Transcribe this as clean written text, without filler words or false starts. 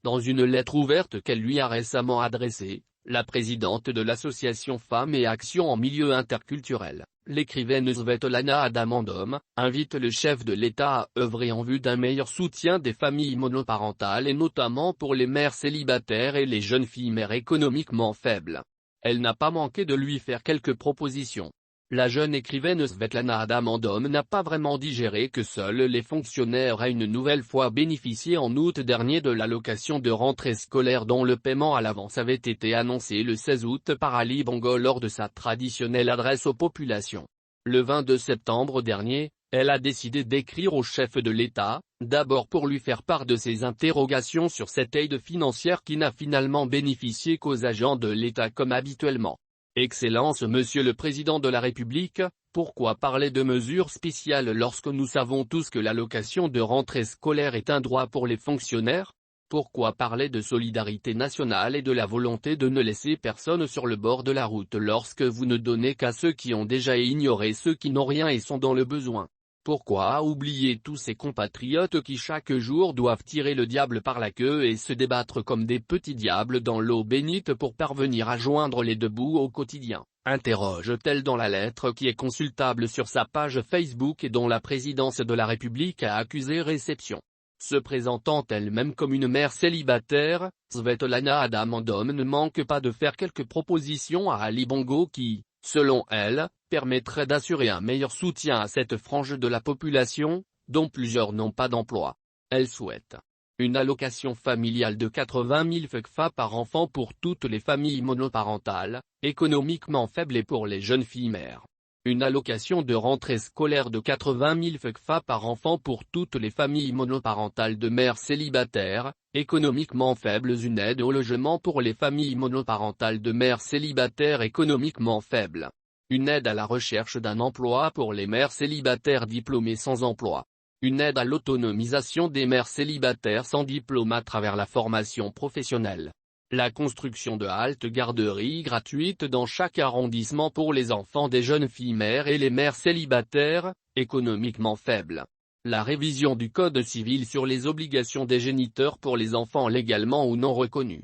Dans une lettre ouverte qu'elle lui a récemment adressée, la présidente de l'association Femmes et Action en milieu interculturel, l'écrivaine Svetlana Adamandom, invite le chef de l'État à œuvrer en vue d'un meilleur soutien des familles monoparentales et notamment pour les mères célibataires et les jeunes filles mères économiquement faibles. Elle n'a pas manqué de lui faire quelques propositions. La jeune écrivaine Svetlana Adamandom n'a pas vraiment digéré que seuls les fonctionnaires aient une nouvelle fois bénéficié en août dernier de l'allocation de rentrée scolaire dont le paiement à l'avance avait été annoncé le 16 août par Ali Bongo lors de sa traditionnelle adresse aux populations. Le 22 septembre dernier, elle a décidé d'écrire au chef de l'État, d'abord pour lui faire part de ses interrogations sur cette aide financière qui n'a finalement bénéficié qu'aux agents de l'État comme habituellement. Excellence Monsieur le Président de la République, pourquoi parler de mesures spéciales lorsque nous savons tous que l'allocation de rentrée scolaire est un droit pour les fonctionnaires? Pourquoi parler de solidarité nationale et de la volonté de ne laisser personne sur le bord de la route lorsque vous ne donnez qu'à ceux qui ont déjà et ignorer ceux qui n'ont rien et sont dans le besoin? Pourquoi oublier tous ces compatriotes qui chaque jour doivent tirer le diable par la queue et se débattre comme des petits diables dans l'eau bénite pour parvenir à joindre les deux bouts au quotidien? Interroge-t-elle dans la lettre qui est consultable sur sa page Facebook et dont la présidence de la République a accusé réception. Se présentant elle-même comme une mère célibataire, Svetlana Adamandom ne manque pas de faire quelques propositions à Ali Bongo qui, selon elle, permettrait d'assurer un meilleur soutien à cette frange de la population, dont plusieurs n'ont pas d'emploi. Elle souhaite une allocation familiale de 80 000 FCFA par enfant pour toutes les familles monoparentales, économiquement faibles et pour les jeunes filles mères. Une allocation de rentrée scolaire de 80 000 FCFA par enfant pour toutes les familles monoparentales de mères célibataires, économiquement faibles. Une aide au logement pour les familles monoparentales de mères célibataires économiquement faibles. Une aide à la recherche d'un emploi pour les mères célibataires diplômées sans emploi. Une aide à l'autonomisation des mères célibataires sans diplôme à travers la formation professionnelle. La construction de haltes garderies gratuites dans chaque arrondissement pour les enfants des jeunes filles mères et les mères célibataires, économiquement faibles. La révision du Code civil sur les obligations des géniteurs pour les enfants légalement ou non reconnus.